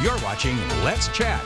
You're watching Let's Chat.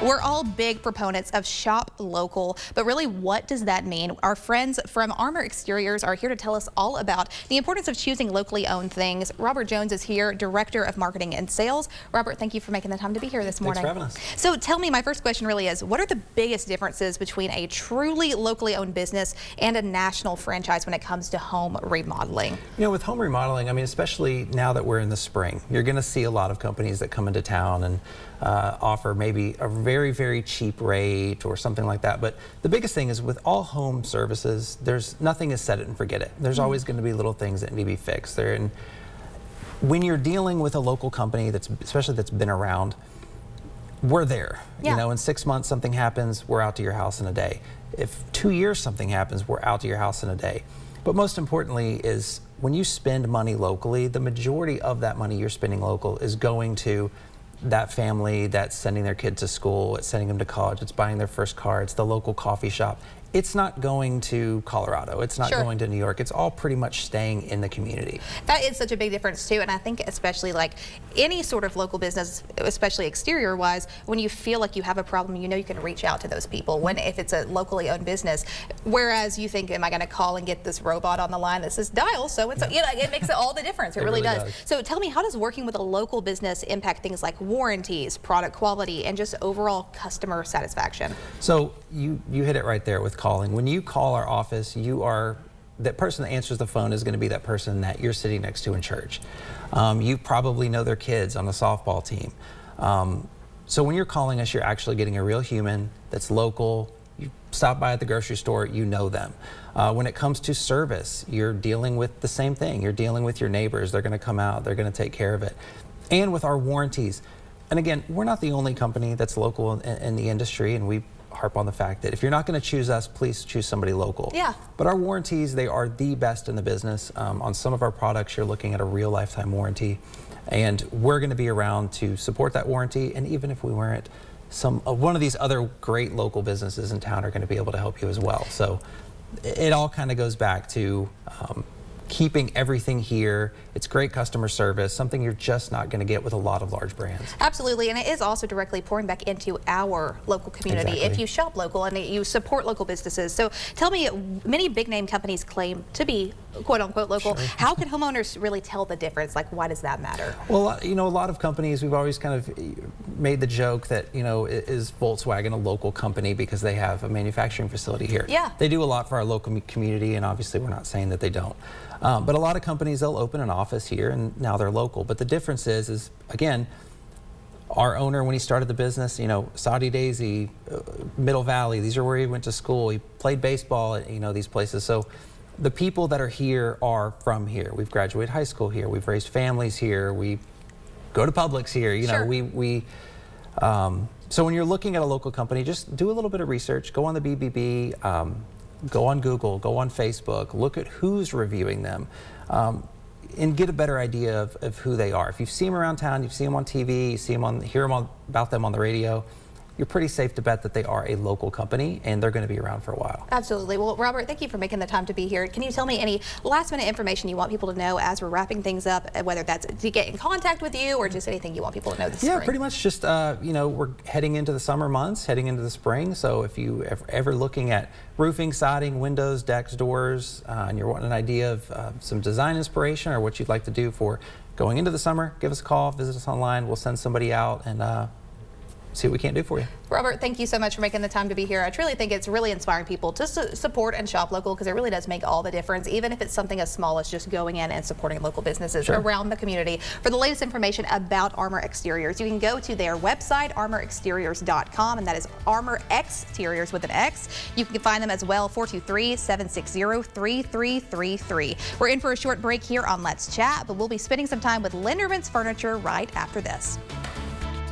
We're all big proponents of shop local, but really what does that mean? Our friends from Armor Exteriors are here to tell us all about the importance of choosing locally owned things. Robert Jones is here, Director of Marketing and Sales. Robert, thank you for making the time to be here this morning. Thanks for having us. So tell me, my first question really is, what are the biggest differences between a truly locally owned business and a national franchise when it comes to home remodeling? You know, with home remodeling, I mean, especially now that we're in the spring, you're going to see a lot of companies that come into town and offer maybe a very, very cheap rate or something like that. But the biggest thing is with all home services, there's nothing is set it and forget it. There's always going to be little things that need to be fixed there. And when you're dealing with a local company especially that's been around, we're there. Yeah. You know, in 6 months something happens, we're out to your house in a day. If 2 years something happens, we're out to your house in a day. But most importantly is when you spend money locally, the majority of that money you're spending local is going to that family that's sending their kid to school, it's sending them to college, it's buying their first car, it's the local coffee shop. It's not going to Colorado, it's not going to New York, it's all pretty much staying in the community. That is such a big difference too, and I think especially like any sort of local business, especially exterior wise, when you feel like you have a problem, you know you can reach out to those people if it's a locally owned business. Whereas you think, am I going to call and get this robot on the line that says dial so and so? You know, it makes all the difference. It really does. So tell me, how does working with a local business impact things like warranties, product quality, and just overall customer satisfaction? So you hit it right there with calling. When you call our office, that person that answers the phone is going to be that person that you're sitting next to in church. You probably know their kids on the softball team. So when you're calling us, you're actually getting a real human that's local. You stop by at the grocery store, you know them. When it comes to service, you're dealing with the same thing. You're dealing with your neighbors. They're going to come out, they're going to take care of it. And with our warranties, and again, we're not the only company that's local in the industry, and we harp on the fact that if you're not going to choose us, please choose somebody local. Yeah. But our warranties, they are the best in the business. On some of our products, you're looking at a real lifetime warranty, and we're going to be around to support that warranty. And even if we weren't, one of these other great local businesses in town are going to be able to help you as well. So it all kind of goes back to keeping everything here. It's great customer service, something you're just not going to get with a lot of large brands. Absolutely, and it is also directly pouring back into our local community if you shop local and you support local businesses. So tell me, many big name companies claim to be quote unquote local. Sure. How can homeowners really tell the difference? Like, why does that matter? Well, you know, a lot of companies, we've always kind of made the joke that, you know, is Volkswagen a local company because they have a manufacturing facility here? Yeah. They do a lot for our local community, and obviously we're not saying that they don't. But a lot of companies, they'll open an office here and now they're local. But the difference is again, our owner, when he started the business, you know, Saudi Daisy, Middle Valley, these are where he went to school. He played baseball, you know, these places. So the people that are here are from here. We've graduated high school here. We've raised families here. We go to Publix here. You know, so when you're looking at a local company, just do a little bit of research. Go on the BBB. Go on Google, go on Facebook, look at who's reviewing them, and get a better idea of who they are. If you see them around town, you see them on TV, you hear about them on the radio, you're pretty safe to bet that they are a local company and they're going to be around for a while. Absolutely. Well, Robert, thank you for making the time to be here. Can you tell me any last minute information you want people to know as we're wrapping things up, whether that's to get in contact with you or just anything you want people to know this spring? Yeah, pretty much just, you know, we're heading into the summer months, heading into the spring. So if you ever looking at roofing, siding, windows, decks, doors, and you're wanting an idea of some design inspiration or what you'd like to do for going into the summer, give us a call, visit us online. We'll send somebody out and see what we can't do for you. Robert, thank you so much for making the time to be here. I truly think it's really inspiring people to support and shop local, because it really does make all the difference, even if it's something as small as just going in and supporting local businesses around the community. For the latest information about Armor Exteriors, you can go to their website, armorexteriors.com, and that is Armor Xteriors with an X. You can find them as well, 423-760-3333. We're in for a short break here on Let's Chat, but we'll be spending some time with Linderman's Furniture right after this.